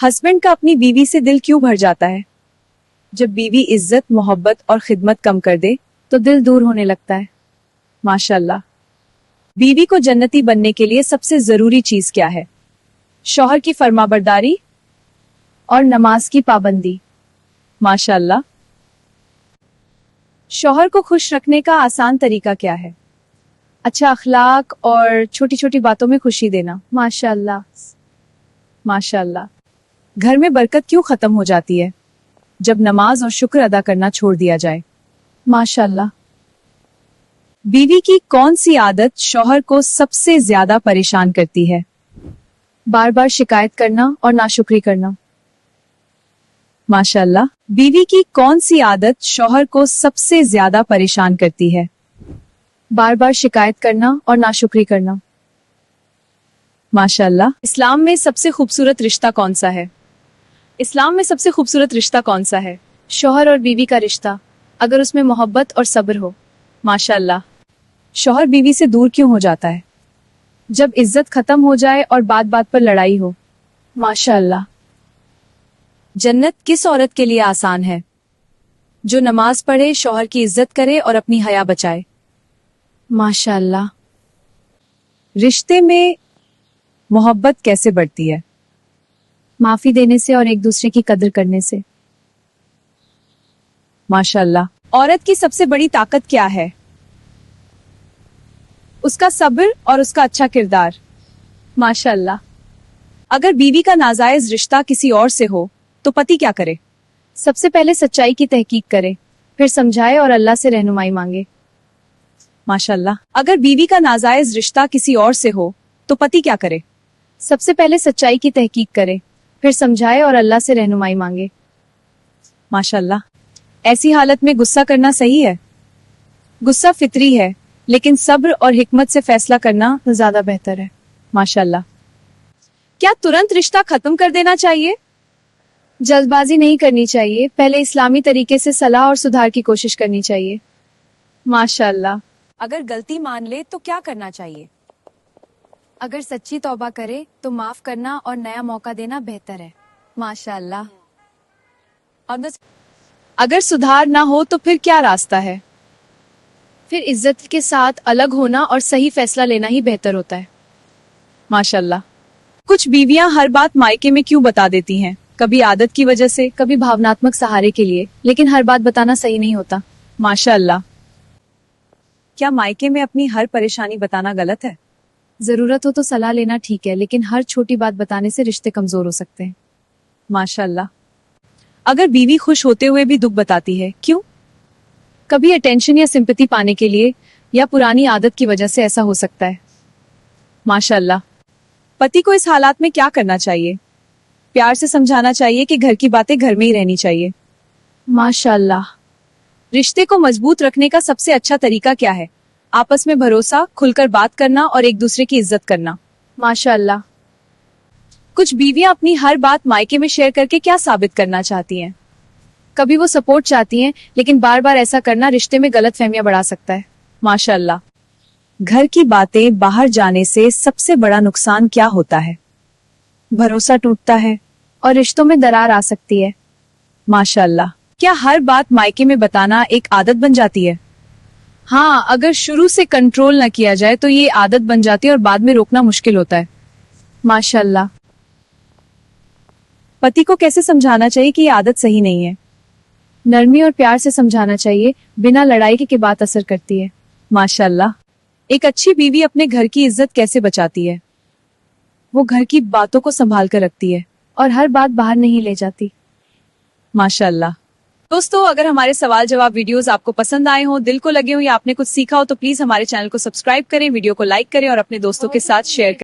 Husband का अपनी बीवी से दिल क्यों भर जाता है? जब बीवी इज्जत, मोहब्बत और खिदमत कम कर दे तो दिल दूर होने लगता है। माशाल्लाह। बीवी को जन्नती बनने के लिए सबसे जरूरी चीज क्या है? शौहर की फरमाबरदारी और नमाज की पाबंदी। माशाल्लाह। शौहर को खुश रखने का आसान तरीका क्या है? अच्छा अखलाक और छोटी छोटी बातों में खुशी देना। माशाल्लाह। माशाल्लाह। घर में बरकत क्यों खत्म हो जाती है? जब नमाज और शुक्र अदा करना छोड़ दिया जाए। माशाल्लाह। बीवी की कौन सी आदत शौहर को सबसे ज्यादा परेशान करती है? बार बार शिकायत करना और नाशुक्री करना। माशाल्लाह। बीवी की कौन सी आदत शौहर को सबसे ज्यादा परेशान करती है? बार बार शिकायत करना और नाशुक्री करना। माशाल्लाह। इस्लाम में सबसे खूबसूरत रिश्ता कौन सा है? इस्लाम में सबसे खूबसूरत रिश्ता कौन सा है? शौहर और बीवी का रिश्ता, अगर उसमें मोहब्बत और सब्र हो। माशाल्लाह। शौहर बीवी से दूर क्यों हो जाता है? जब इज्जत खत्म हो जाए और बात बात पर लड़ाई हो। माशाल्लाह। जन्नत किस औरत के लिए आसान है? जो नमाज पढ़े, शौहर की इज्जत करे और अपनी हया बचाए। माशाल्लाह। रिश्ते में मोहब्बत कैसे बढ़ती है? माफी देने से और एक दूसरे की कदर करने से। माशाल्लाह। औरत की सबसे बड़ी ताकत क्या है? उसका सब्र और उसका अच्छा किरदार। माशाल्लाह। अगर बीवी का नाजायज रिश्ता किसी और से हो तो पति क्या करे? सबसे पहले सच्चाई की तहकीक करे, फिर समझाए और अल्लाह से रहनुमाई मांगे। माशाल्लाह। अगर बीवी का नाजायज रिश्ता किसी और से हो तो पति क्या करे? सबसे पहले सच्चाई की तहकीक करे, फिर समझाए और अल्लाह से रहनुमाई मांगे। माशाल्लाह। ऐसी हालत में गुस्सा करना सही है? गुस्सा फितरी है, लेकिन सब्र और हिकमत से फैसला करना ज्यादा बेहतर है। माशाल्लाह। क्या तुरंत रिश्ता खत्म कर देना चाहिए? जल्दबाजी नहीं करनी चाहिए, पहले इस्लामी तरीके से सलाह और सुधार की कोशिश करनी चाहिए। माशाल्लाह। अगर गलती मान ले तो क्या करना चाहिए? अगर सच्ची तौबा करे तो माफ करना और नया मौका देना बेहतर है। माशाल्लाह। अगर सुधार ना हो तो फिर क्या रास्ता है? फिर इज्जत के साथ अलग होना और सही फैसला लेना ही बेहतर होता है। माशाल्लाह। कुछ बीवियां हर बात मायके में क्यों बता देती हैं? कभी आदत की वजह से, कभी भावनात्मक सहारे के लिए, लेकिन हर बात बताना सही नहीं होता। माशाल्लाह। क्या मायके में अपनी हर परेशानी बताना गलत है? जरूरत हो तो सलाह लेना ठीक है, लेकिन हर छोटी बात बताने से रिश्ते कमजोर हो सकते हैं। माशाल्लाह। अगर बीवी खुश होते हुए भी दुख बताती है, क्यों? कभी अटेंशन या सिंपैथी पाने के लिए, या पुरानी आदत की वजह से ऐसा हो सकता है। माशाल्लाह। पति को इस हालात में क्या करना चाहिए? प्यार से समझाना चाहिए कि घर की बातें घर में ही रहनी चाहिए। माशाल्लाह। रिश्ते को मजबूत रखने का सबसे अच्छा तरीका क्या है? आपस में भरोसा, खुलकर बात करना और एक दूसरे की इज्जत करना। माशाल्लाह। कुछ बीवियां अपनी हर बात मायके में शेयर करके क्या साबित करना चाहती हैं? कभी वो सपोर्ट चाहती हैं, लेकिन बार बार ऐसा करना रिश्ते में गलतफहमियां बढ़ा सकता है। माशाल्लाह। घर की बातें बाहर जाने से सबसे बड़ा नुकसान क्या होता है? भरोसा टूटता है और रिश्तों में दरार आ सकती है। माशाल्लाह। क्या हर बात मायके में बताना एक आदत बन जाती है? हाँ, अगर शुरू से कंट्रोल न किया जाए तो ये आदत बन जाती है और बाद में रोकना मुश्किल होता है। माशाल्लाह। पति को कैसे समझाना चाहिए कि ये आदत सही नहीं है? नरमी और प्यार से समझाना चाहिए, बिना लड़ाई के बात असर करती है। माशाल्लाह। एक अच्छी बीवी अपने घर की इज्जत कैसे बचाती है? वो घर की बातों को संभाल कर रखती है और हर बात बाहर नहीं ले जाती। माशाल्लाह। दोस्तों, अगर हमारे सवाल जवाब वीडियोस आपको पसंद आए हो, दिल को लगे हो या आपने कुछ सीखा हो तो प्लीज हमारे चैनल को सब्सक्राइब करें, वीडियो को लाइक करें और अपने दोस्तों के साथ शेयर करें।